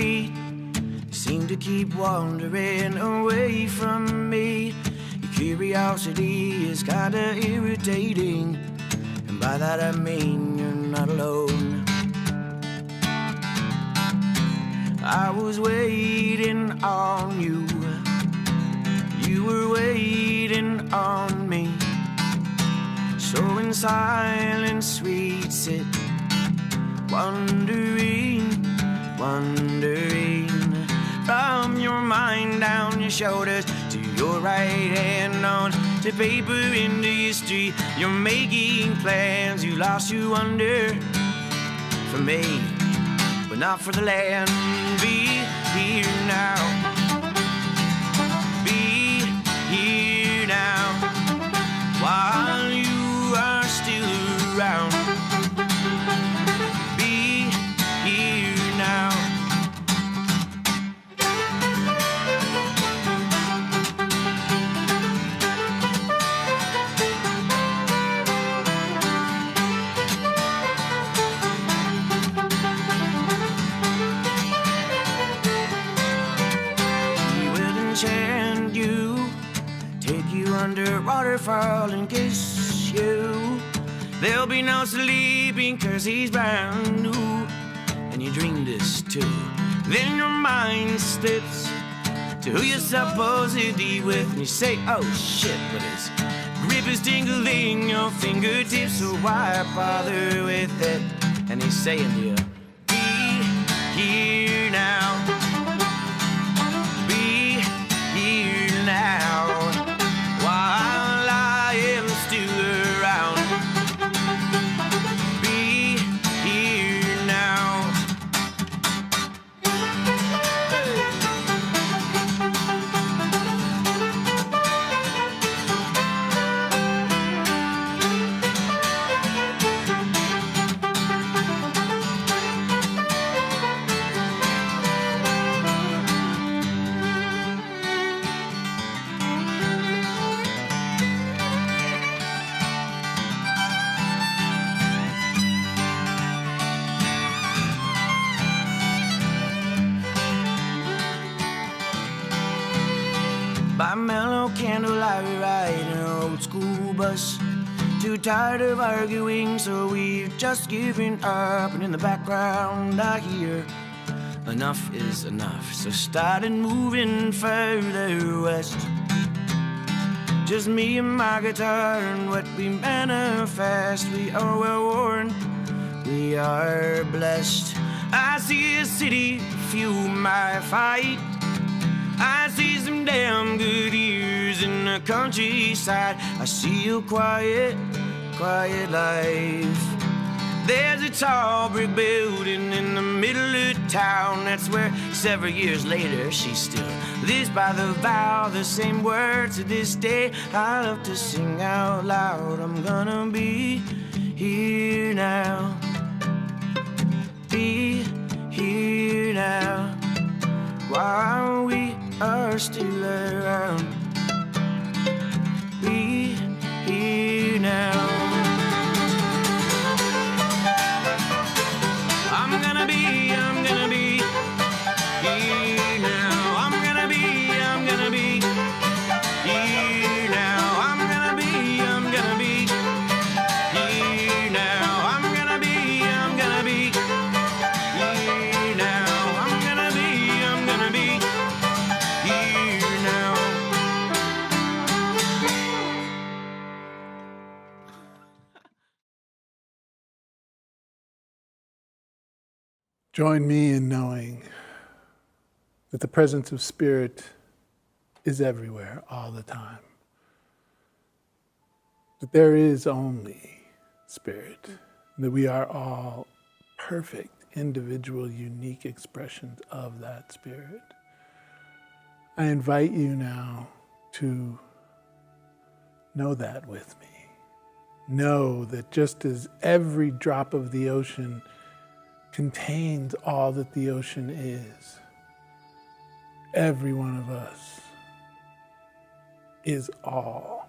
feet seem to keep wandering away from me. Your curiosity is kinda irritating, and by that I mean you're not alone. I was waiting on you, you were waiting on me. So in silence we'd sit, wondering, from your mind down your shoulders to your right hand on to paper into your street. You're making plans, you lost your wonder for me, but not for the land. Be here now, be here now, while you are still around. Be here now. And you take you under waterfall and kiss you. There'll be no sleeping 'cause he's brand new, and you dream this too. Then your mind slips to who you're supposed to be with, and you say, oh shit, but his grip is tingling your fingertips, so why bother with it? And he's saying to you, be here now, now, while I am still around. Be here now. By mellow candlelight, we ride in an old school bus. Too tired of arguing, so we've just given up. And in the background, I hear enough is enough. So started moving further west. Just me and my guitar and what we manifest. We are well worn, we are blessed. I see a city fuel my fight. I see some damn good years in the countryside. I see a quiet, quiet life. There's a tall brick building in the middle of town. That's where several years later she still lives by the vow. The same words to this day I love to sing out loud. I'm gonna be here now, be here now, while we are still around. Be here now. I'm gonna be here now. I'm gonna be here now. I'm gonna be here now. I'm gonna be here now. I'm gonna be here now. Join me in knowing that the presence of Spirit is everywhere all the time. That there is only Spirit. That we are all perfect, individual, unique expressions of that Spirit. I invite you now to know that with me. Know that just as every drop of the ocean contains all that the ocean is, every one of us is all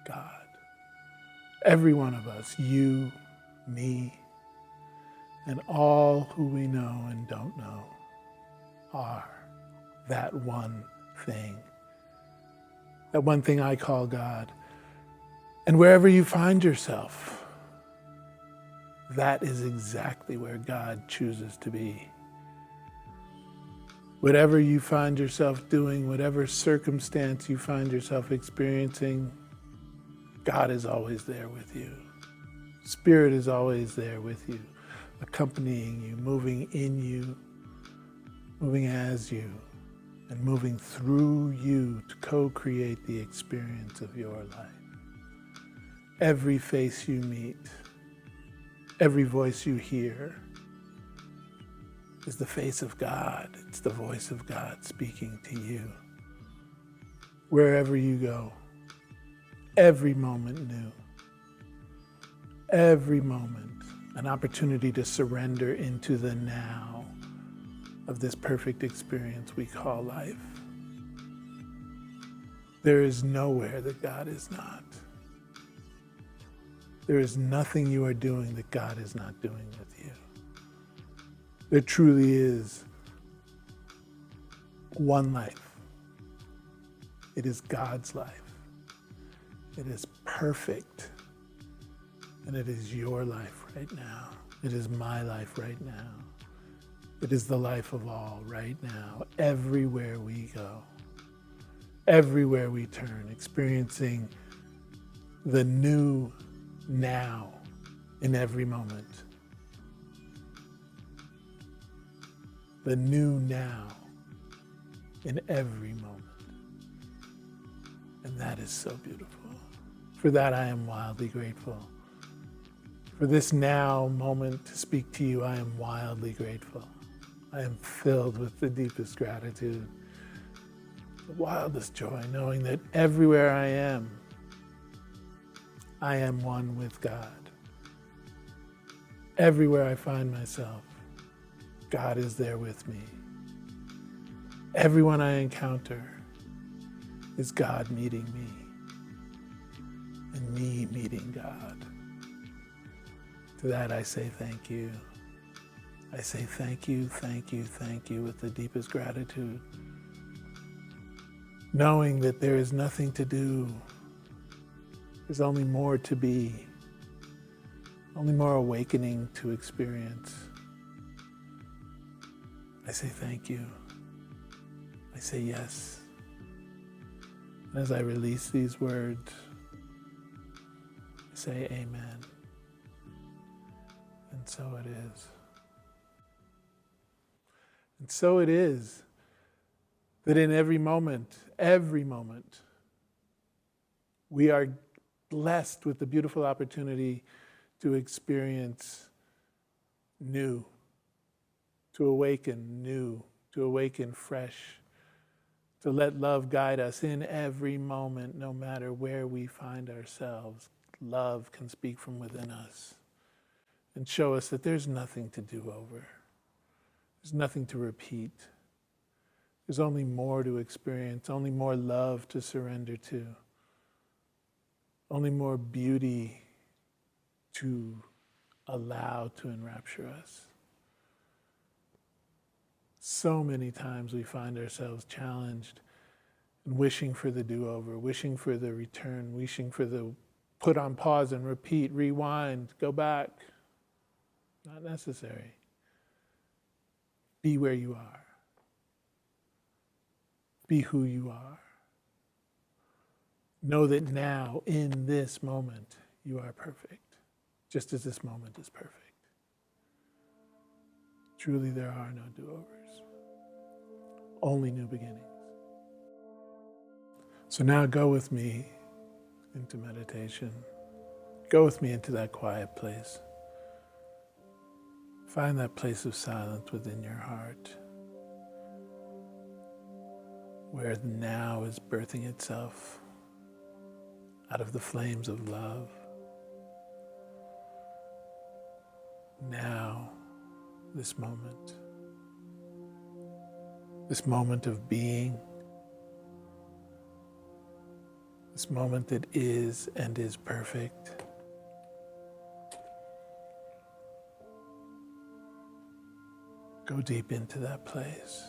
God. Every one of us, you, me, and all who we know and don't know, are that one thing. That one thing I call God. And wherever you find yourself, that is exactly where God chooses to be. Whatever you find yourself doing, whatever circumstance you find yourself experiencing, God is always there with you. Spirit is always there with you, accompanying you, moving in you, moving as you, and moving through you to co-create the experience of your life. Every face you meet, every voice you hear is the face of God. It's the voice of God speaking to you. Wherever you go, every moment new, every moment an opportunity to surrender into the now of this perfect experience we call life. There is nowhere that God is not. There is nothing you are doing that God is not doing with you. There truly is one life. It is God's life. It is perfect. And it is your life right now. It is my life right now. It is the life of all right now, everywhere we go, everywhere we turn, experiencing the new now in every moment. The new now in every moment. And that is so beautiful. For that, I am wildly grateful. For this now moment to speak to you, I am wildly grateful. I am filled with the deepest gratitude, the wildest joy, knowing that everywhere I am one with God. Everywhere I find myself, God is there with me. Everyone I encounter is God meeting me and me meeting God. To that I say thank you. I say thank you, thank you, thank you with the deepest gratitude. Knowing that there is nothing to do. There's only more to be. Only more awakening to experience. I say thank you. I say yes. And as I release these words, I say amen. And so it is. And so it is that in every moment, we are blessed with the beautiful opportunity to experience new, to awaken new, to awaken fresh, to let love guide us in every moment, no matter where we find ourselves. Love can speak from within us and show us that there's nothing to do over. There's nothing to repeat. There's only more to experience, only more love to surrender to, only more beauty to allow to enrapture us. So many times we find ourselves challenged and wishing for the do-over, wishing for the return, wishing for the put on pause and repeat, rewind, go back. Not necessary. Be where you are. Be who you are. Know that now, in this moment, you are perfect, just as this moment is perfect. Truly, there are no do-overs, only new beginnings. So now go with me into meditation. Go with me into that quiet place. Find that place of silence within your heart, where the now is birthing itself out of the flames of love. Now, this moment of being, this moment that is and is perfect. Go deep into that place.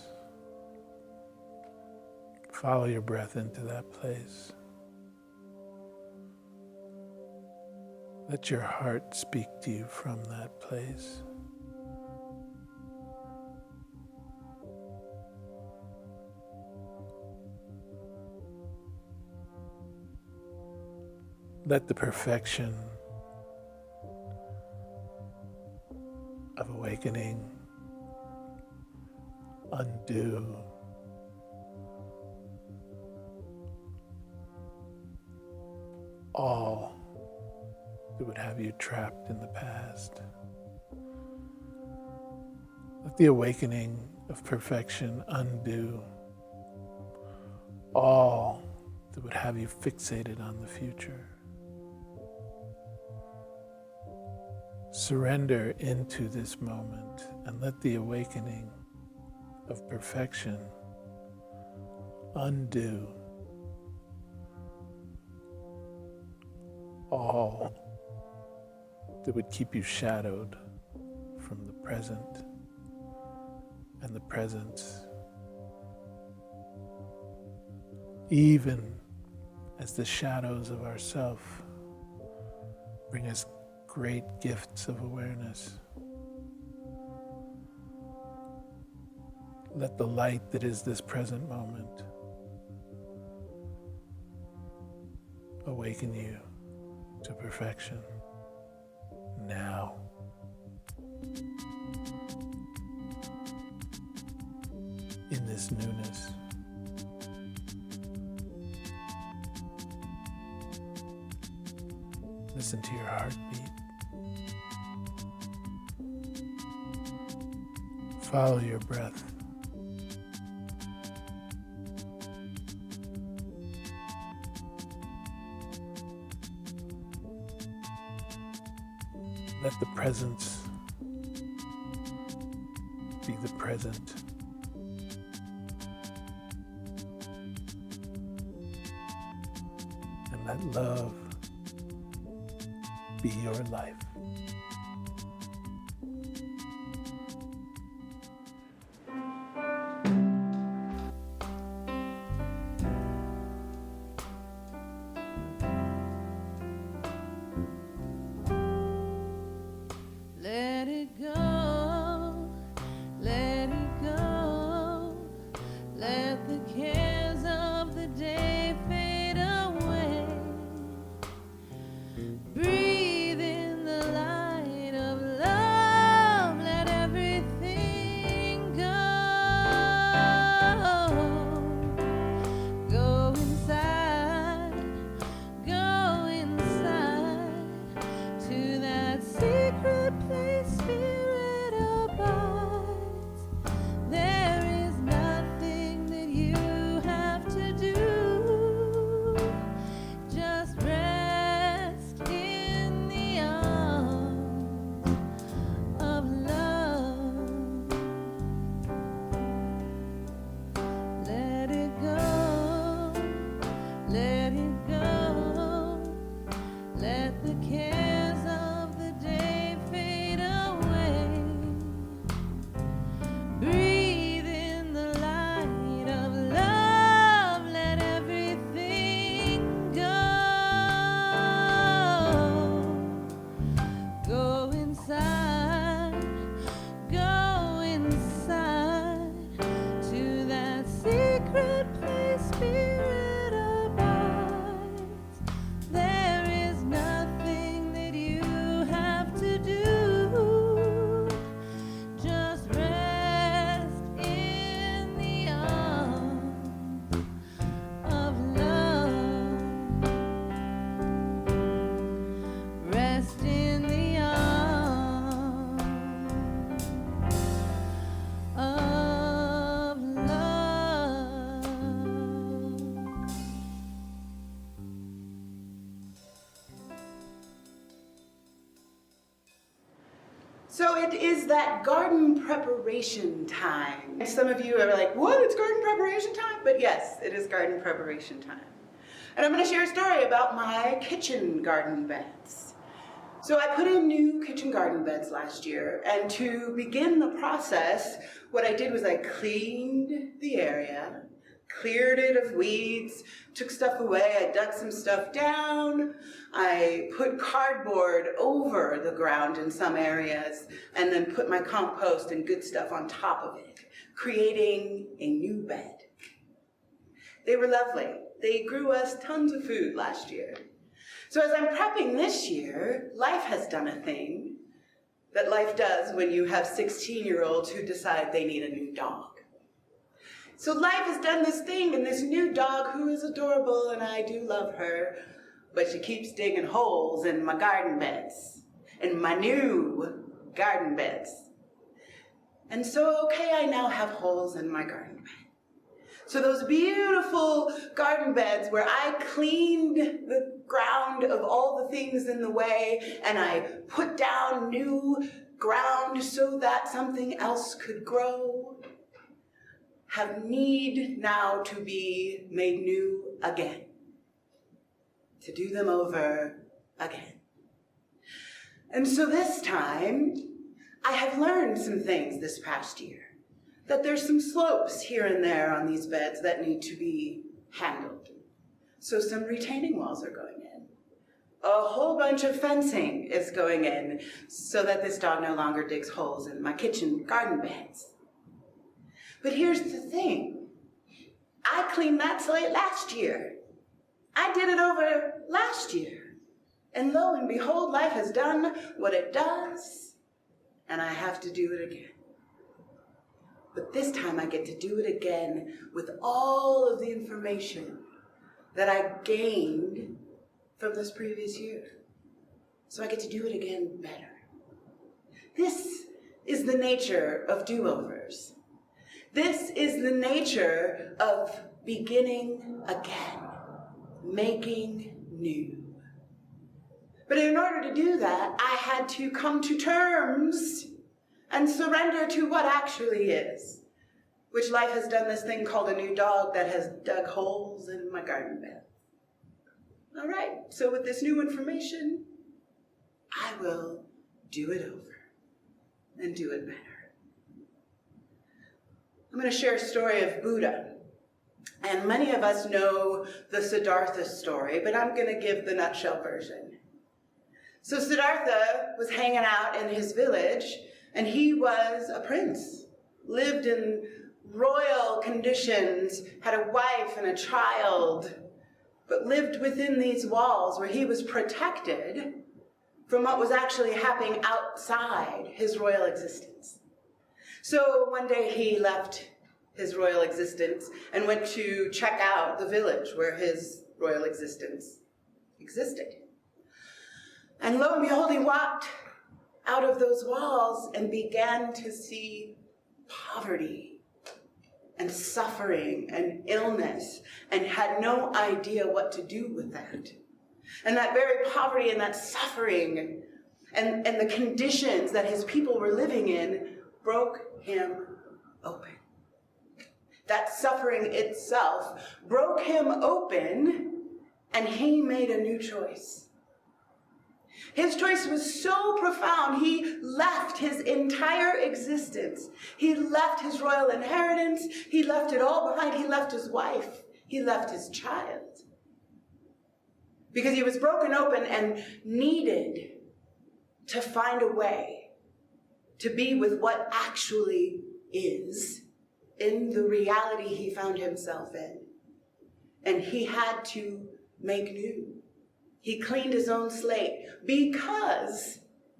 Follow your breath into that place. Let your heart speak to you from that place. Let the perfection of awakening undo all that would have you trapped in the past. Let the awakening of perfection undo all that would have you fixated on the future. Surrender into this moment and let the awakening of perfection undo all that would keep you shadowed from the present and the presence, even as the shadows of ourself bring us great gifts of awareness. Let the light that is this present moment awaken you to perfection now. In this newness. Listen to your heartbeat. Follow your breath. Let the presence be the present. And let love be your life. Let it go, let it go, let the cares of the day fade away. Breathe in the light of love, let everything go. Go inside to that secret place spirit abides. There is nothing that you have to do. Just rest in the arms of love. Let it go, let it go. Let the cares of the day fade away. Breathe in the light of love. Let everything go. Go inside to that secret place spirit abides. There is nothing that you have to do. Just rest in the arms of love. Rest in the arms of love. So it is that garden preparation time. And some of you are like, what, it's garden preparation time? But yes, it is garden preparation time. And I'm gonna share a story about my kitchen garden beds. So I put in new kitchen garden beds last year, and to begin the process, what I did was I cleaned the area, cleared it of weeds, took stuff away, I dug some stuff down, I put cardboard over the ground in some areas, and then put my compost and good stuff on top of it, creating a new bed. They were lovely. They grew us tons of food last year. So as I'm prepping this year, life has done a thing that life does when you have 16-year-olds who decide they need a new dog. So life has done this thing, and this new dog, who is adorable, and I do love her, but she keeps digging holes in my garden beds, in my new garden beds. And so, okay, I now have holes in my garden bed. So those beautiful garden beds where I cleaned the ground of all the things in the way, and I put down new ground so that something else could grow, have need now to be made new again, to do them over again. And so this time, I have learned some things this past year, that there's some slopes here and there on these beds that need to be handled. So some retaining walls are going in. A whole bunch of fencing is going in so that this dog no longer digs holes in my kitchen garden beds. But here's the thing. I cleaned that slate last year. I did it over last year. And lo and behold, life has done what it does, and I have to do it again. But this time I get to do it again with all of the information that I gained from this previous year. So I get to do it again better. This is the nature of do-overs. This is the nature of beginning again, making new. But in order to do that, I had to come to terms and surrender to what actually is, which life has done this thing called a new dog that has dug holes in my garden bed. All right, so with this new information, I will do it over and do it better. I'm going to share a story of Buddha. And many of us know the Siddhartha story, but I'm going to give the nutshell version. So Siddhartha was hanging out in his village, and he was a prince, lived in royal conditions, had a wife and a child, but lived within these walls where he was protected from what was actually happening outside his royal existence. So one day he left his royal existence and went to check out the village where his royal existence existed. And lo and behold, he walked out of those walls and began to see poverty and suffering and illness, and had no idea what to do with that. And that very poverty and that suffering and the conditions that his people were living in broke him open. That suffering itself broke him open, and he made a new choice. His choice was so profound, he left his entire existence. He left his royal inheritance. He left it all behind. He left his wife. He left his child. Because he was broken open and needed to find a way to be with what actually is in the reality he found himself in. And he had to make new. He cleaned his own slate because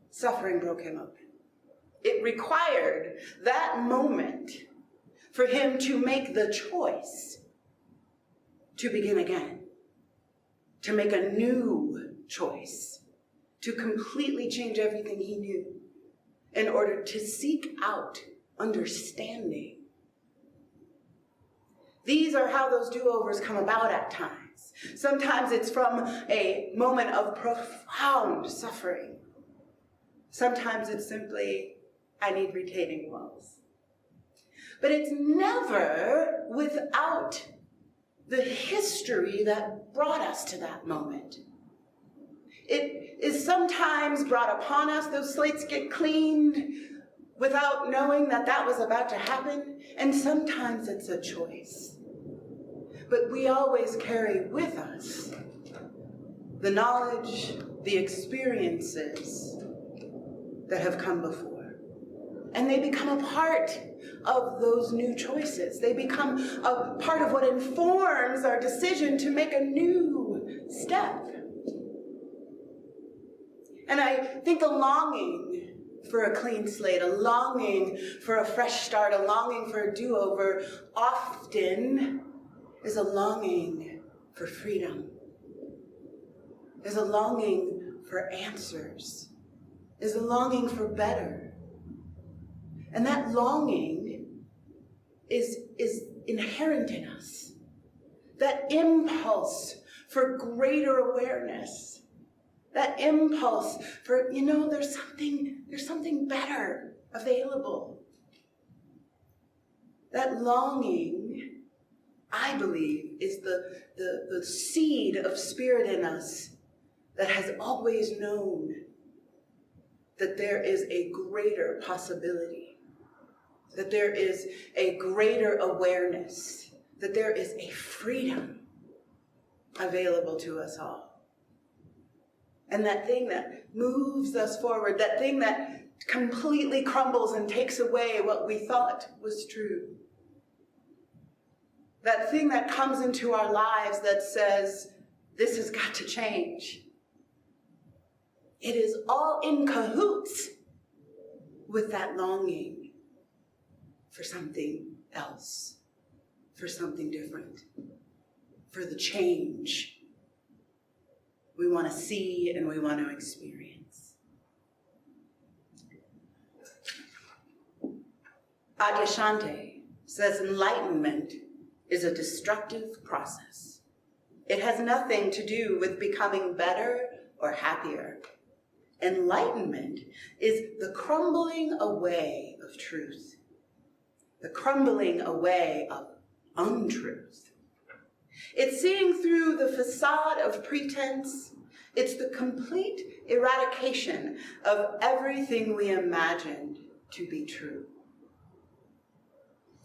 suffering broke him open. It required that moment for him to make the choice to begin again, to make a new choice, to completely change everything he knew in order to seek out understanding. These are how those do-overs come about at times. Sometimes it's from a moment of profound suffering. Sometimes it's simply, I need retaining walls. But it's never without the history that brought us to that moment. It is sometimes brought upon us. Those slates get cleaned without knowing that that was about to happen. And sometimes it's a choice. but we always carry with us the knowledge, the experiences that have come before. And they become a part of those new choices. They become a part of what informs our decision to make a new step. And I think a longing for a clean slate, a longing for a fresh start, a longing for a do-over often is a longing for freedom, is a longing for answers, is a longing for better. And that longing is inherent in us. That impulse for greater awareness, that impulse for, there's something better available. That longing, I believe, is the seed of spirit in us that has always known that there is a greater possibility, that there is a greater awareness, that there is a freedom available to us all. And that thing that moves us forward, that thing that completely crumbles and takes away what we thought was true, that thing that comes into our lives that says, this has got to change. It is all in cahoots with that longing for something else, for something different, for the change we want to see and we want to experience. Adyashanti says enlightenment is a destructive process. It has nothing to do with becoming better or happier. Enlightenment is the crumbling away of truth, the crumbling away of untruth. It's seeing through the facade of pretense. It's the complete eradication of everything we imagined to be true.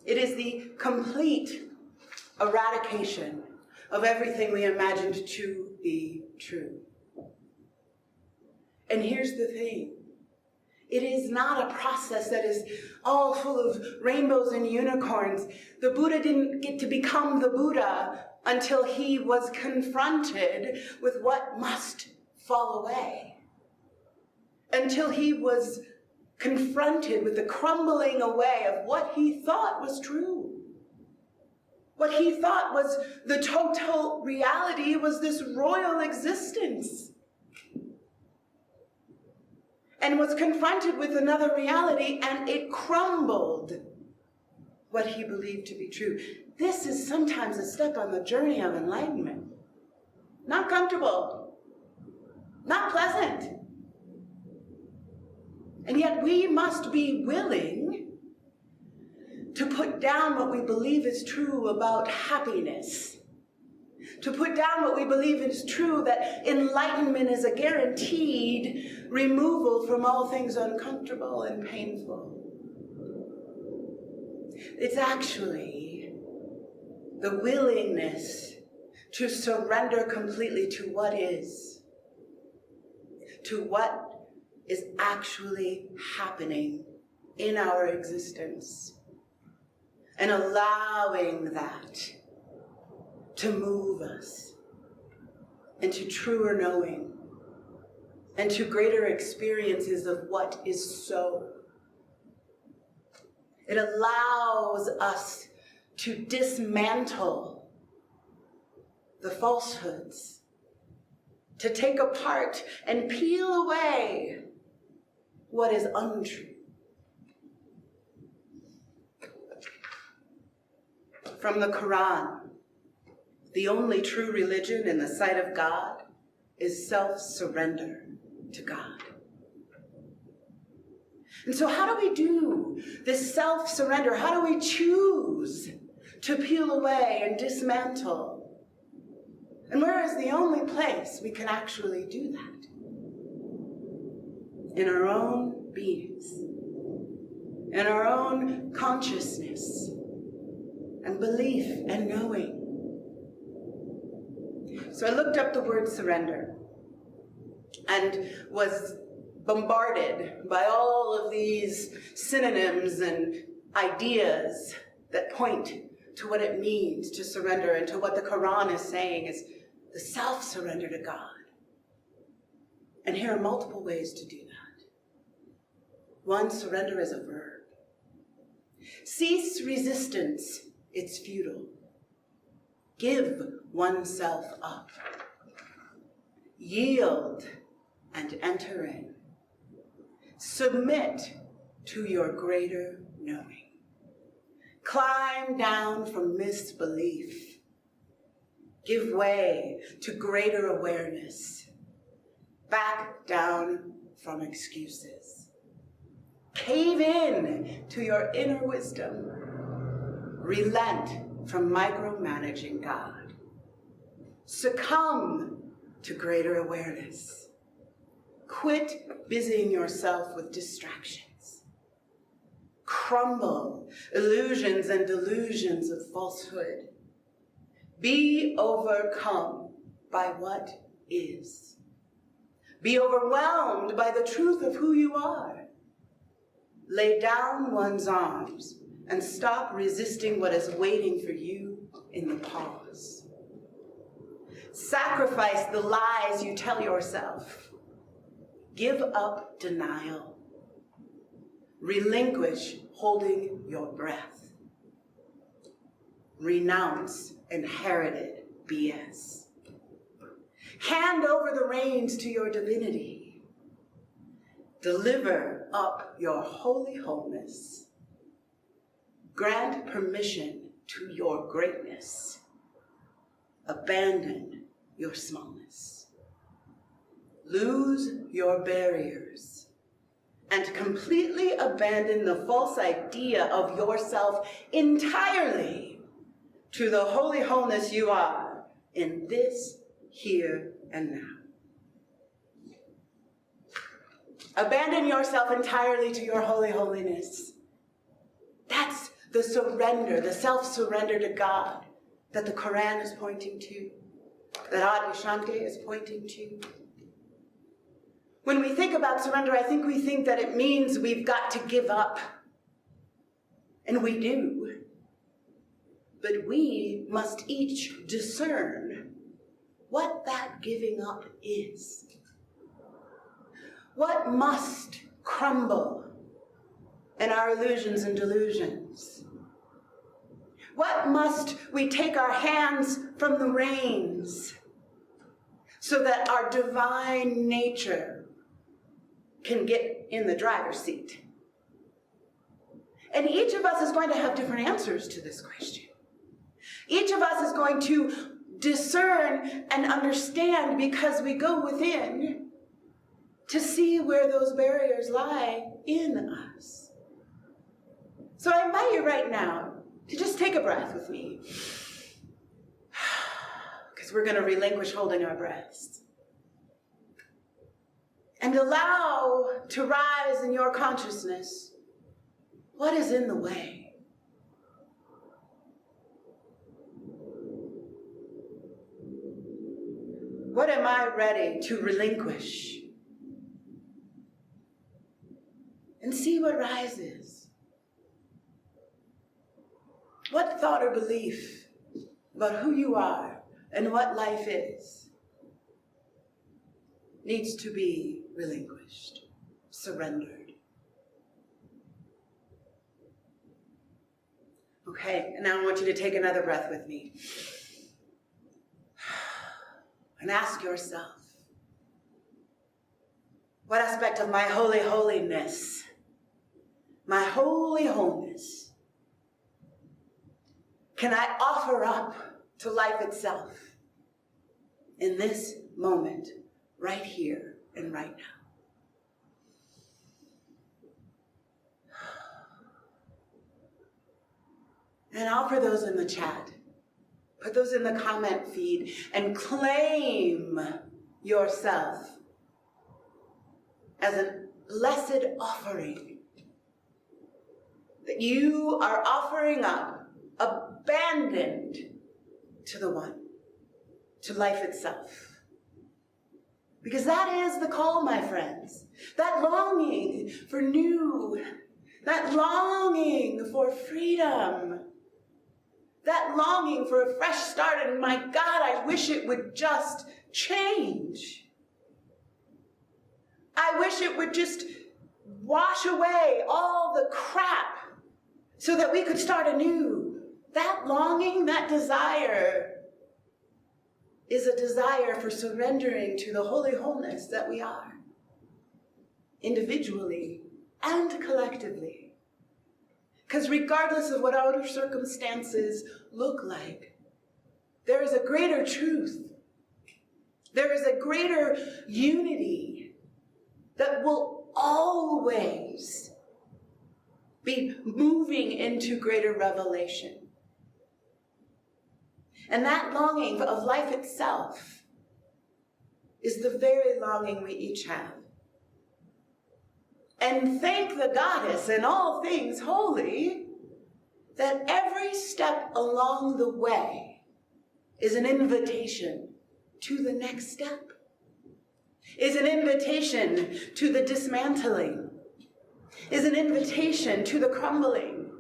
It is the complete eradication of everything we imagined to be true. And here's the thing. It is not a process that is all full of rainbows and unicorns. The Buddha didn't get to become the Buddha until he was confronted with what must fall away. Until he was confronted with the crumbling away of what he thought was true. What he thought was the total reality was this royal existence. And was confronted with another reality, and it crumbled what he believed to be true. This is sometimes a step on the journey of enlightenment. Not comfortable, not pleasant. And yet we must be willing to put down what we believe is true about happiness, to put down what we believe is true, that enlightenment is a guaranteed removal from all things uncomfortable and painful. It's actually the willingness to surrender completely to what is actually happening in our existence, and allowing that to move us into truer knowing and to greater experiences of what is so. It allows us to dismantle the falsehoods, to take apart and peel away what is untrue. From the Quran, the only true religion in the sight of God is self-surrender to God. And so how do we do this self-surrender? How do we choose to peel away and dismantle? And where is the only place we can actually do that? In our own beings, in our own consciousness and belief and knowing. So I looked up the word surrender and was bombarded by all of these synonyms and ideas that point to what it means to surrender and to what the Quran is saying is the self-surrender to God. And here are multiple ways to do that. One, surrender is a verb. Cease resistance, it's futile. Give oneself up. Yield and enter in. Submit to your greater knowing. Climb down from misbelief. Give way to greater awareness. Back down from excuses. Cave in to your inner wisdom. Relent from micromanaging God. Succumb to greater awareness. Quit busying yourself with distractions. Crumble illusions and delusions of falsehood. Be overcome by what is. Be overwhelmed by the truth of who you are. Lay down one's arms and stop resisting what is waiting for you in the pause. Sacrifice the lies you tell yourself. Give up denial. Relinquish holding your breath. Renounce inherited BS. Hand over the reins to your divinity. Deliver up your holy wholeness. Grant permission to your greatness. Abandon your smallness. Lose your barriers and completely abandon the false idea of yourself entirely to the holy wholeness you are in this, here, and now. Abandon yourself entirely to your holy holiness. That's the surrender, the self-surrender to God that the Quran is pointing to, that Adi Shanti is pointing to. When we think about surrender, I think we think that it means we've got to give up. And we do. But we must each discern what that giving up is. What must crumble in our illusions and delusions? What must we take our hands from the reins so that our divine nature can get in the driver's seat? And each of us is going to have different answers to this question. Each of us is going to discern and understand because we go within to see where those barriers lie in us. So I invite you right now to just take a breath with me, because we're going to relinquish holding our breaths. And allow to rise in your consciousness what is in the way. What am I ready to relinquish? And see what rises. What thought or belief about who you are and what life is needs to be relinquished, surrendered. Okay, and now I want you to take another breath with me. And ask yourself, what aspect of my holy holiness, my holy wholeness, can I offer up to life itself in this moment, right here and right now? And offer those in the chat. Put those in the comment feed and claim yourself as a blessed offering that you are offering up, abandoned to the One. to life itself. Because that is the call, my friends. That longing for new, that longing for freedom, that longing for a fresh start, and my God, I wish it would just change. I wish it would just wash away all the crap so that we could start anew. That longing, that desire, is a desire for surrendering to the holy wholeness that we are, individually and collectively. Because regardless of what outer circumstances look like, there is a greater truth. There is a greater unity that will always be moving into greater revelation. And that longing of life itself is the very longing we each have. And thank the goddess and all things holy that every step along the way is an invitation to the next step, is an invitation to the dismantling, is an invitation to the crumbling,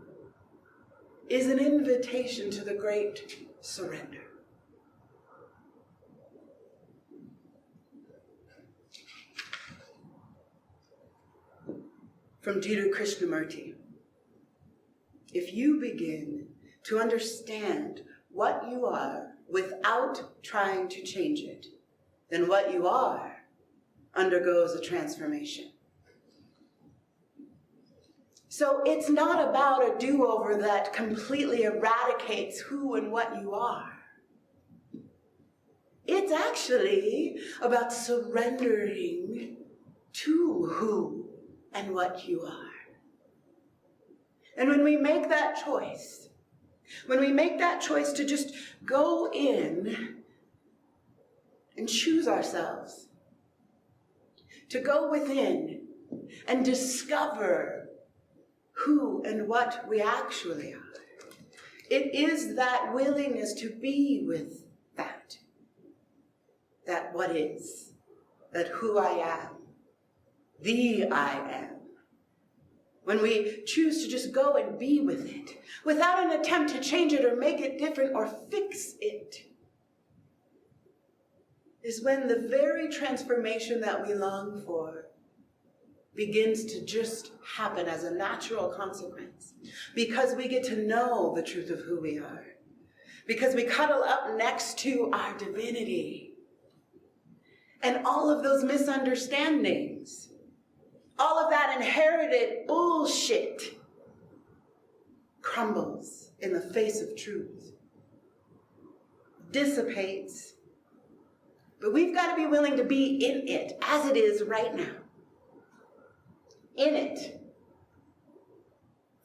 is an invitation to the great surrender. From Jiddu Krishnamurti. If you begin to understand what you are without trying to change it, then what you are undergoes a transformation. So it's not about a do-over that completely eradicates who and what you are. It's actually about surrendering to who and what you are. And when we make that choice, to just go in and choose ourselves, to go within and discover who and what we actually are, it is that willingness to be with that what is, that who I am, the I am. When we choose to just go and be with it, without an attempt to change it or make it different or fix it, is when the very transformation that we long for begins to just happen as a natural consequence. Because we get to know the truth of who we are. Because we cuddle up next to our divinity. And all of those misunderstandings, all of that inherited bullshit crumbles in the face of truth, dissipates. But we've got to be willing to be in it as it is right now. In it.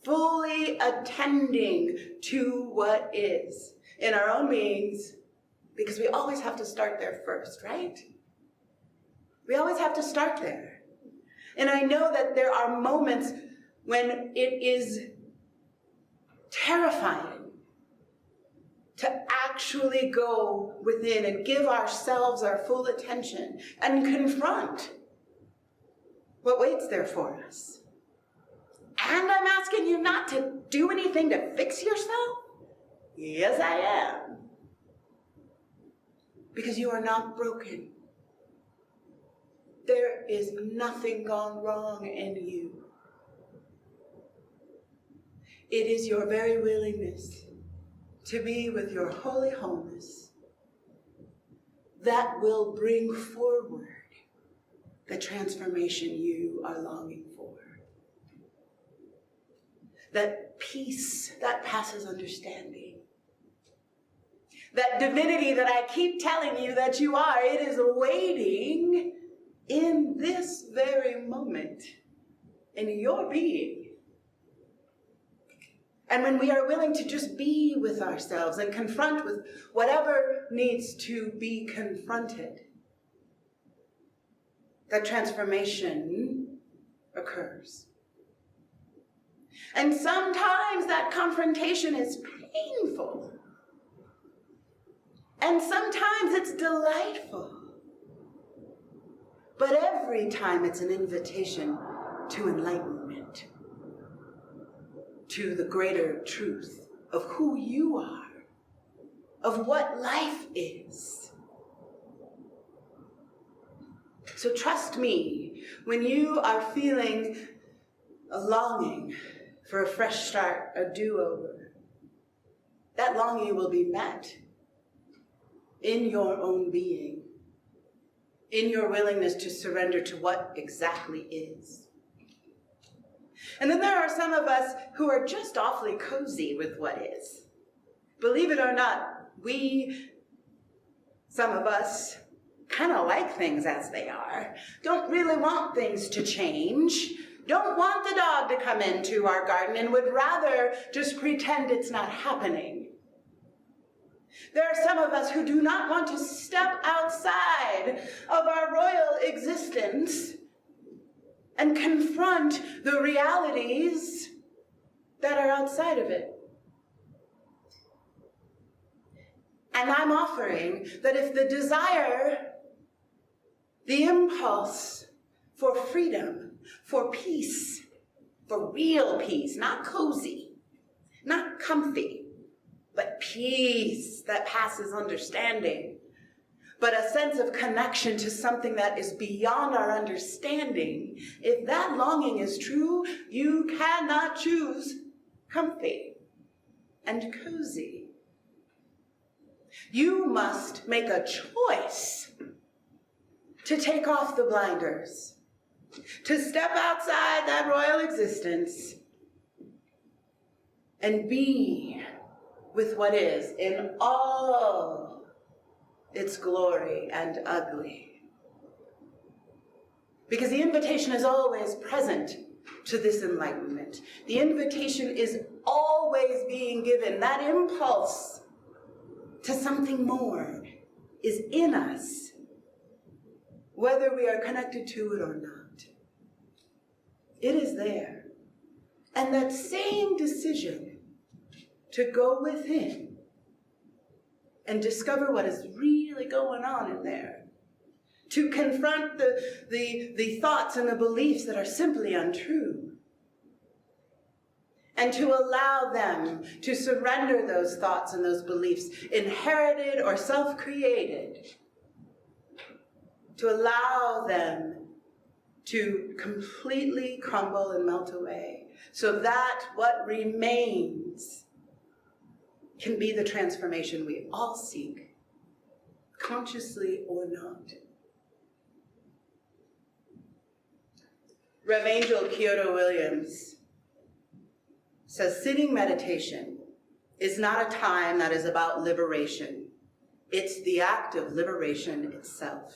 Fully attending to what is in our own beings, because we always have to start there first, right? We always have to start there. And I know that there are moments when it is terrifying to actually go within and give ourselves our full attention and confront what waits there for us. And I'm asking you not to do anything to fix yourself. Yes, I am. Because you are not broken. There is nothing gone wrong in you. It is your very willingness to be with your holy wholeness that will bring forward the transformation you are longing for. That peace that passes understanding. That divinity that I keep telling you that you are, it is waiting in this very moment in your being. And when we are willing to just be with ourselves and confront with whatever needs to be confronted, that transformation occurs. And sometimes that confrontation is painful. And sometimes it's delightful. But every time it's an invitation to enlightenment, to the greater truth of who you are, of what life is. So trust me, when you are feeling a longing for a fresh start, a do-over, that longing will be met in your own being, in your willingness to surrender to what exactly is. And then there are some of us who are just awfully cozy with what is. Believe it or not, some of us, kind of like things as they are, don't really want things to change, don't want the dog to come into our garden, and would rather just pretend it's not happening. There are some of us who do not want to step outside of our royal existence and confront the realities that are outside of it. And I'm offering that if the desire, the impulse for freedom, for peace, for real peace, not cozy, not comfy, but peace that passes understanding, but a sense of connection to something that is beyond our understanding, if that longing is true, you cannot choose comfy and cozy. You must make a choice to take off the blinders, to step outside that royal existence and be with what is in all its glory and ugly. Because the invitation is always present to this enlightenment. The invitation is always being given. That impulse to something more is in us, whether we are connected to it or not. It is there. And that same decision to go within and discover what is really going on in there, to confront the thoughts and the beliefs that are simply untrue, and to allow them to surrender those thoughts and those beliefs, inherited or self-created, to allow them to completely crumble and melt away, so that what remains can be the transformation we all seek, consciously or not. Rev. Angel Kyoto Williams says, sitting meditation is not a time that is about liberation. It's the act of liberation itself.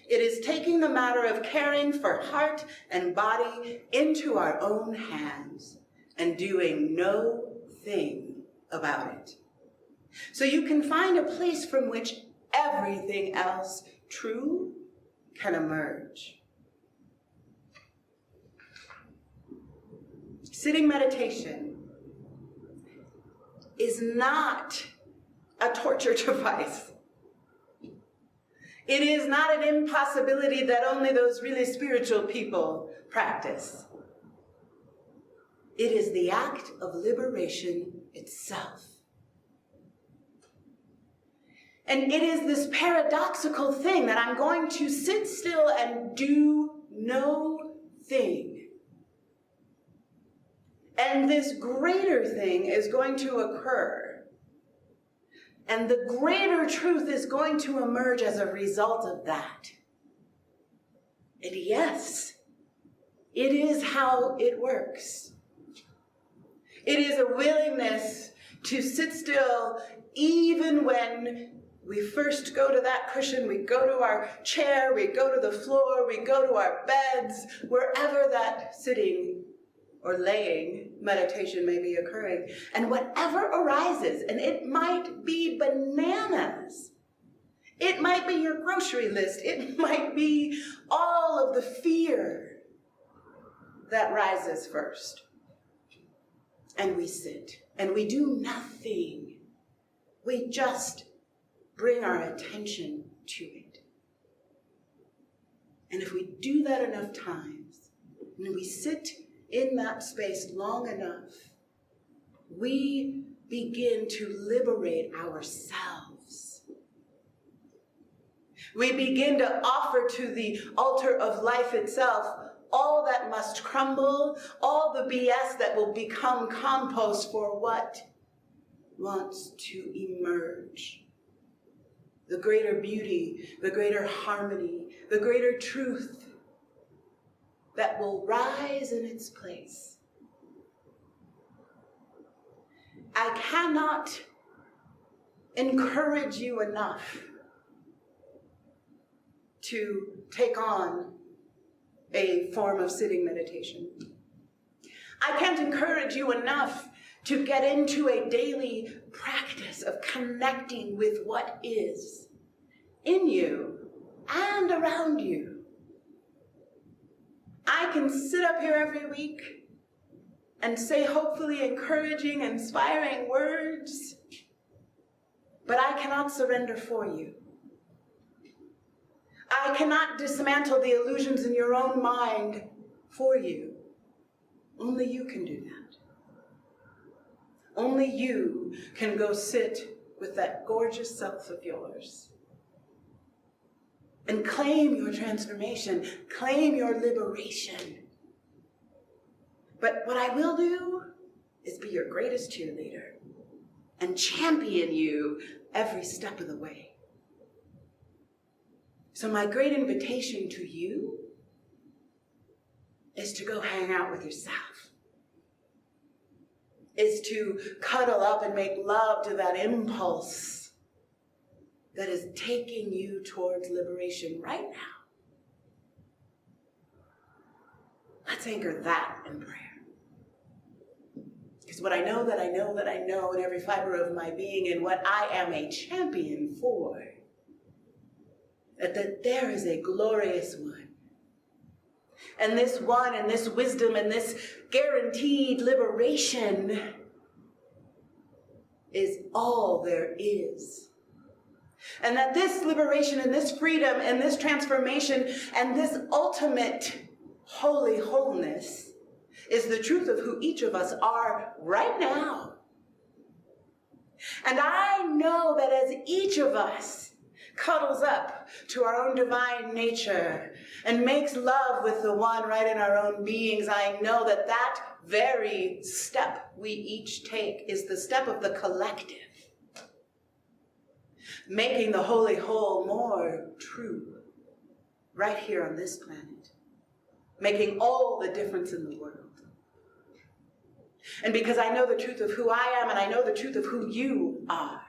It is taking the matter of caring for heart and body into our own hands and doing no thing about it. So you can find a place from which everything else true can emerge. Sitting meditation is not a torture device. It is not an impossibility that only those really spiritual people practice. It is the act of liberation itself. And it is this paradoxical thing that I'm going to sit still and do no thing. And this greater thing is going to occur. And the greater truth is going to emerge as a result of that. And yes, it is how it works. It is a willingness to sit still even when we first go to that cushion, we go to our chair, we go to the floor, we go to our beds, wherever that sitting or laying meditation may be occurring. And whatever arises, and it might be bananas, it might be your grocery list, it might be all of the fear that rises first. And we sit, and we do nothing. We just bring our attention to it. And if we do that enough times, and we sit in that space long enough, we begin to liberate ourselves. We begin to offer to the altar of life itself all that must crumble, all the BS that will become compost for what wants to emerge. The greater beauty, the greater harmony, the greater truth that will rise in its place. I cannot encourage you enough to take on a form of sitting meditation. I can't encourage you enough to get into a daily practice of connecting with what is in you and around you. I can sit up here every week and say hopefully encouraging, inspiring words, but I cannot surrender for you. I cannot dismantle the illusions in your own mind for you. Only you can do that. Only you can go sit with that gorgeous self of yours and claim your transformation, claim your liberation. But what I will do is be your greatest cheerleader and champion you every step of the way. So my great invitation to you is to go hang out with yourself, is to cuddle up and make love to that impulse that is taking you towards liberation right now. Let's anchor that in prayer. Because what I know that I know that I know in every fiber of my being and what I am a champion for, that there is a glorious one. And this one and this wisdom and this guaranteed liberation is all there is. And that this liberation and this freedom and this transformation and this ultimate holy wholeness is the truth of who each of us are right now. And I know that as each of us cuddles up to our own divine nature and makes love with the one right in our own beings, I know that that very step we each take is the step of the collective, making the holy whole more true right here on this planet, making all the difference in the world. And because I know the truth of who I am and I know the truth of who you are,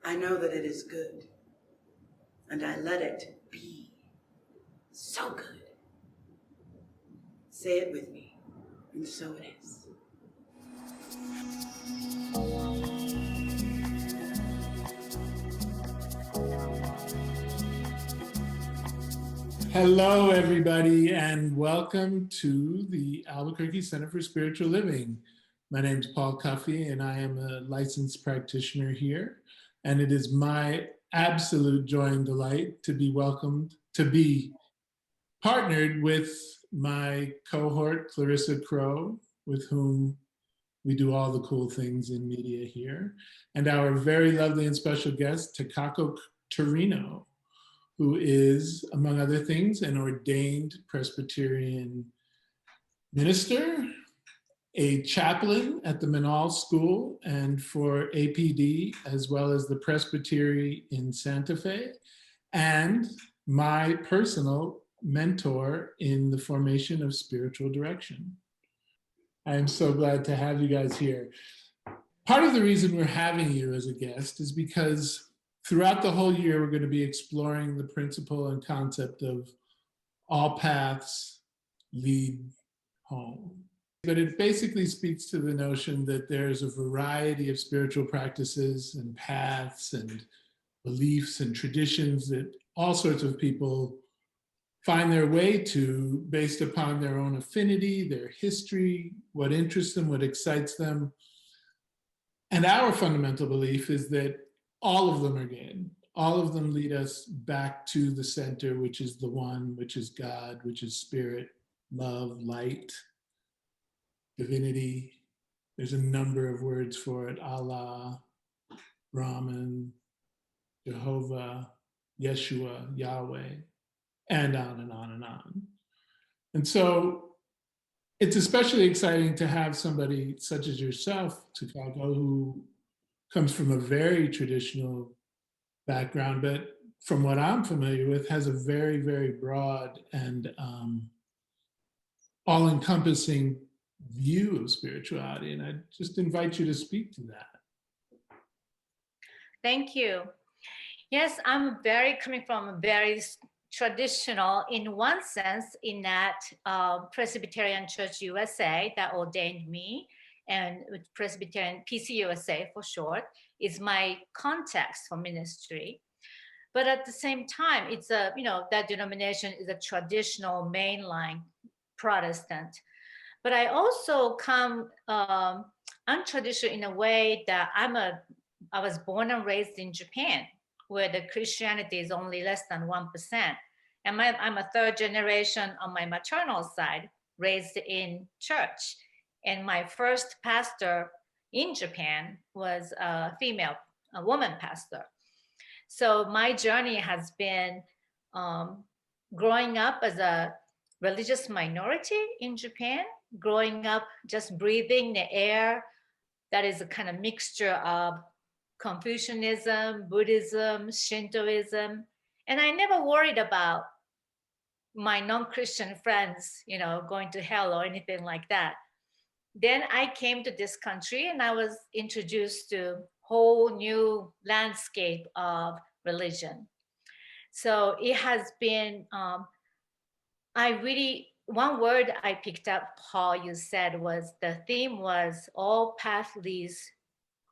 I know that it is good, and I let it be so good. Say it with me, and so it is. Hello, everybody, and welcome to the Albuquerque Center for Spiritual Living. My name is Paul Cuffey, and I am a licensed practitioner here. And it is my absolute joy and delight to be welcomed, to be partnered with my cohort, Clarissa Crow, with whom we do all the cool things in media here, and our very lovely and special guest, Takako Torino, who is, among other things, an ordained Presbyterian minister, a chaplain at the Manal School and for APD, as well as the Presbytery in Santa Fe, and my personal mentor in the formation of spiritual direction. I am so glad to have you guys here. Part of the reason we're having you as a guest is because throughout the whole year, we're going to be exploring the principle and concept of all paths lead home. But it basically speaks to the notion that there's a variety of spiritual practices and paths and beliefs and traditions that all sorts of people find their way to based upon their own affinity, their history, what interests them, what excites them. And our fundamental belief is that all of them are good. All of them lead us back to the center, which is the one, which is God, which is spirit, love, light, divinity. There's a number of words for it: Allah, Brahman, Jehovah, Yeshua, Yahweh, and on and on and on. And so it's especially exciting to have somebody such as yourself, Chicago, who comes from a very traditional background, but from what I'm familiar with, has a very, very broad and all-encompassing view of spirituality. And I just invite you to speak to that. Thank you. Yes, I'm coming from a very traditional in one sense, in that Presbyterian Church USA that ordained me, and Presbyterian PCUSA for short, is my context for ministry. But at the same time, it's that denomination is a traditional mainline Protestant. But I also come untraditional in a way that I was born and raised in Japan, where the Christianity is only less than 1%. And I'm a third generation on my maternal side, raised in church. And my first pastor in Japan was a woman pastor. So my journey has been growing up as a religious minority in Japan, growing up just breathing the air that is a kind of mixture of Confucianism, Buddhism, Shintoism. And I never worried about my non-Christian friends, going to hell or anything like that. Then I came to this country and I was introduced to whole new landscape of religion. So it has been, one word I picked up, Paul, you said, was the theme was all path leads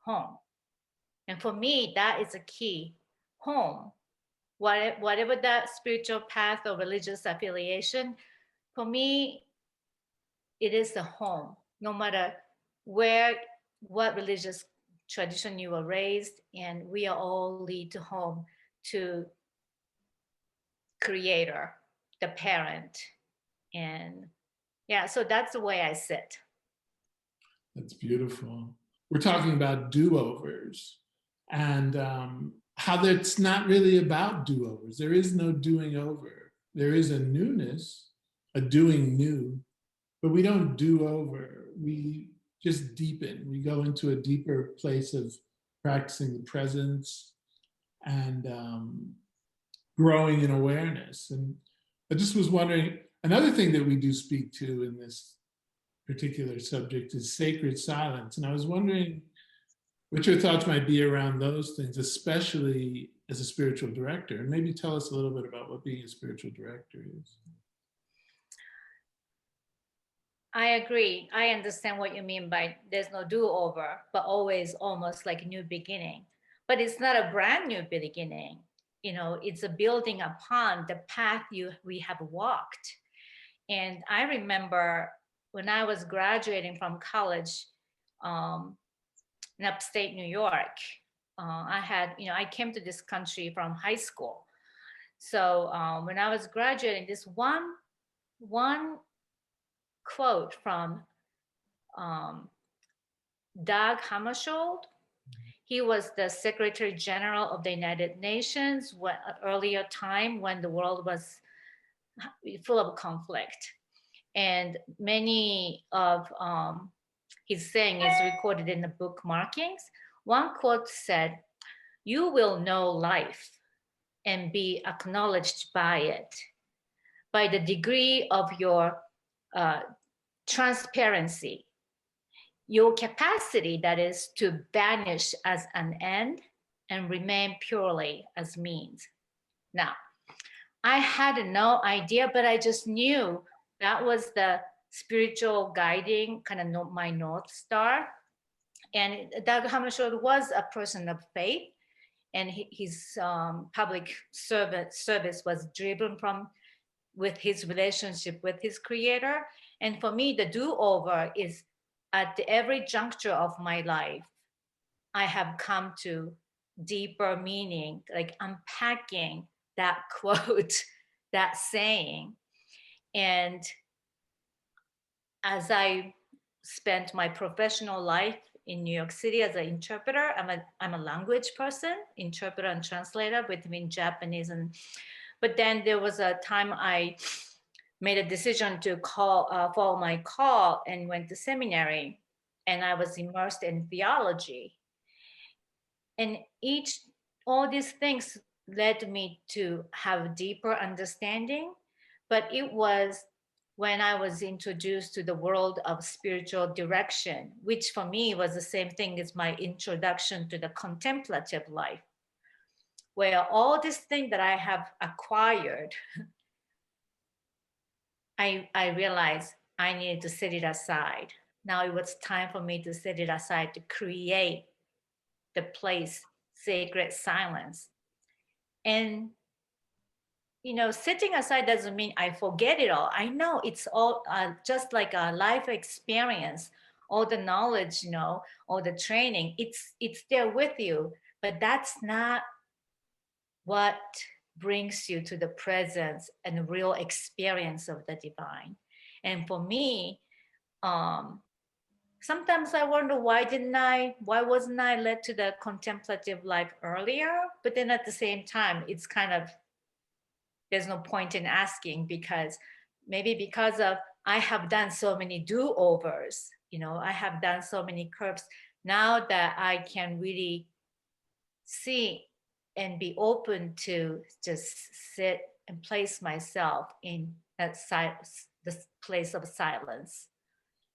home. And for me, that is a key, home. Whatever that spiritual path or religious affiliation, for me, it is the home, no matter what religious tradition you were raised, and we are all lead to home, to creator, the parent. And yeah, so that's the way I sit. That's beautiful. We're talking about do-overs, and how that's not really about do-overs. There is no doing over. There is a newness, a doing new, but we don't do over. We just deepen. We go into a deeper place of practicing the presence and growing in awareness. And I just was wondering, another thing that we do speak to in this particular subject is sacred silence. And I was wondering what your thoughts might be around those things, especially as a spiritual director. And maybe tell us a little bit about what being a spiritual director is. I agree. I understand what you mean by there's no do-over, but always almost like a new beginning. But it's not a brand new beginning. It's a building upon the path we have walked. And I remember when I was graduating from college in upstate New York, I came to this country from high school. So when I was graduating, this one quote from Dag Hammarskjöld. He was the Secretary General of the United Nations earlier time when the world was full of conflict. And many of his saying is recorded in the book Markings. One quote said, "You will know life and be acknowledged by it, by the degree of your transparency, your capacity, that is, to vanish as an end and remain purely as means." Now, I had no idea, but I just knew that was the spiritual guiding, kind of my North Star. And Dag Hammarskjöld was a person of faith, and his public service was driven with his relationship with his creator. And for me, the do-over is at every juncture of my life, I have come to deeper meaning, like unpacking that quote, that saying. And as I spent my professional life in New York City as an interpreter, I'm a language person, interpreter and translator between Japanese and, but then there was a time I made a decision to follow my call and went to seminary, and I was immersed in theology. And all these things led me to have deeper understanding, but it was when I was introduced to the world of spiritual direction, which for me was the same thing as my introduction to the contemplative life, where all these things that I have acquired, I realized I needed to set it aside. Now it was time for me to set it aside to create the place, sacred silence. And setting aside doesn't mean I forget it all. I know it's all just like a life experience, all the knowledge, all the training. It's there with you, but that's not what brings you to the presence and real experience of the divine. And for me, sometimes I wonder why wasn't I led to the contemplative life earlier? But then at the same time, it's kind of, there's no point in asking, because of I have done so many do-overs, I have done so many curves. Now that I can really see and be open to just sit and place myself in this place of silence.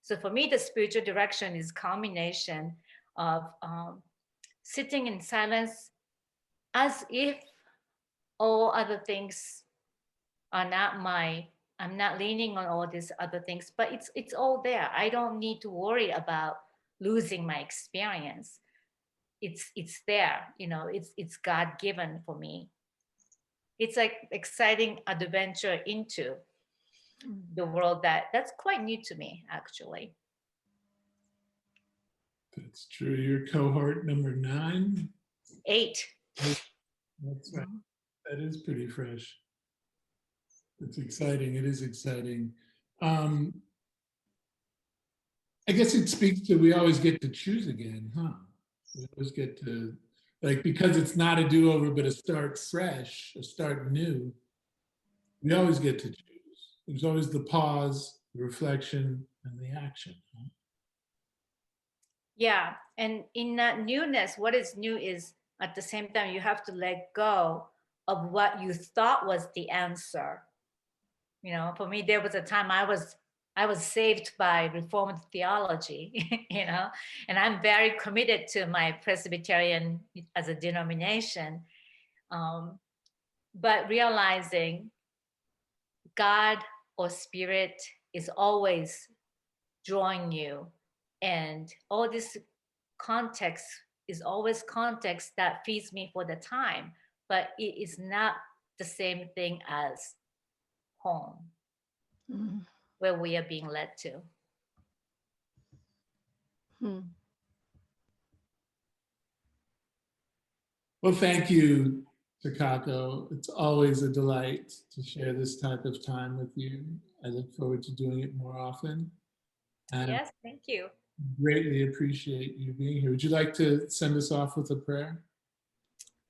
So for me, the spiritual direction is combination of sitting in silence as if all other things are not I'm not leaning on all these other things, but it's all there. I don't need to worry about losing my experience. It's there, it's God given for me. It's like exciting adventure into the world that's quite new to me, actually. That's true. Your cohort number 9? 8. That's right. That is pretty fresh. It's exciting. It is exciting. I guess it speaks to, we always get to choose again, huh? We always get to, because it's not a do-over, but a start fresh, a start new. We always get to choose. There's always the pause, the reflection, and the action. Huh? Yeah, and in that newness, what is new is at the same time you have to let go of what you thought was the answer. For me, there was a time I was saved by Reformed theology, and I'm very committed to my Presbyterian as a denomination, but realizing God or Spirit is always drawing you, and all this context is always context that feeds me for the time, but it is not the same thing as home, where we are being led to. Well, thank you, Takako. It's always a delight to share this type of time with you. I look forward to doing it more often. And yes, thank you. Greatly appreciate you being here. Would you like to send us off with a prayer?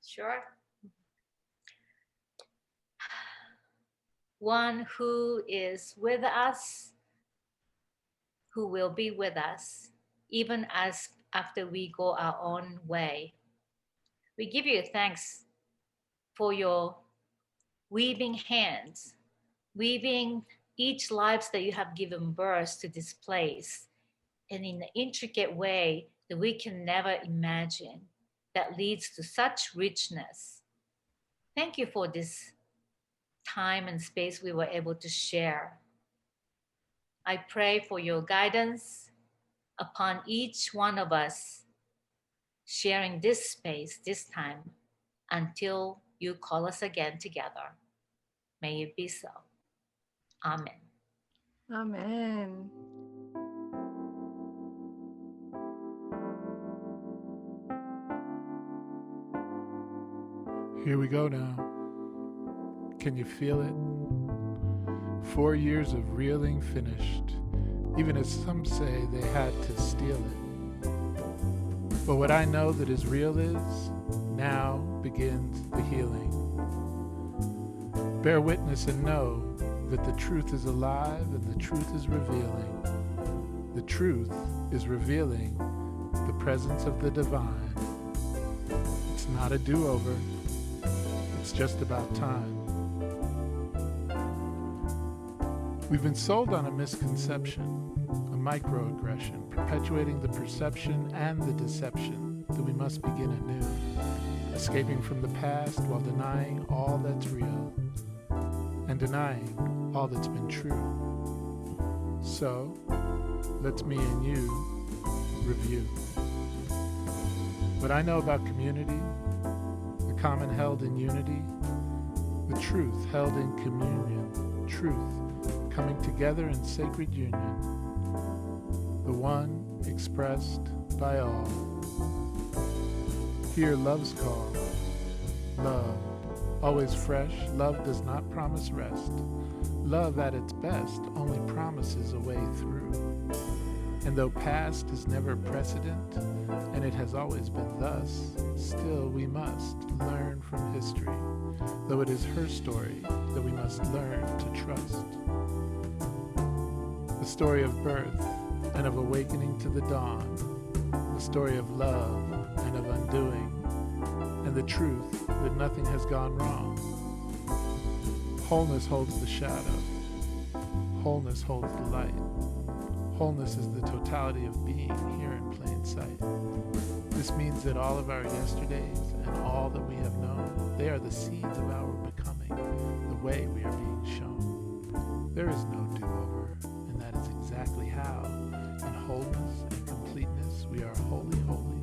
Sure. One who is with us, who will be with us, even as after we go our own way. We give you thanks for your weaving hands, weaving each lives that you have given birth to this place, and in an intricate way that we can never imagine, that leads to such richness. Thank you for this time and space we were able to share. I pray for your guidance upon each one of us sharing this space, this time, until you call us again together. May it be so. Amen. Amen. Here we go now. Can you feel it? 4 years of reeling finished, even as some say they had to steal it. But what I know that is real is, now begins the healing. Bear witness and know that the truth is alive and the truth is revealing. The truth is revealing the presence of the divine. It's not a do-over. It's just about time. We've been sold on a misconception, a microaggression, perpetuating the perception and the deception that we must begin anew, escaping from the past while denying all that's real and denying all that's been true. So, let's me and you review. What I know about community, the common held in unity, the truth held in communion, truth coming together in sacred union, the one expressed by all. Hear love's call, love, always fresh, love does not promise rest. Love at its best only promises a way through. And though past is never precedent, and it has always been thus, still we must learn from history, though it is her story that we must learn to trust. The story of birth and of awakening to the dawn, the story of love and of undoing, and the truth that nothing has gone wrong. Wholeness holds the shadow. Wholeness holds the light. Wholeness is the totality of being here in plain sight. This means that all of our yesterdays and all that we have known, they are the seeds of our becoming, the way we are being shown. There is no do-over, and that is exactly how, in wholeness and completeness, we are wholly, holy.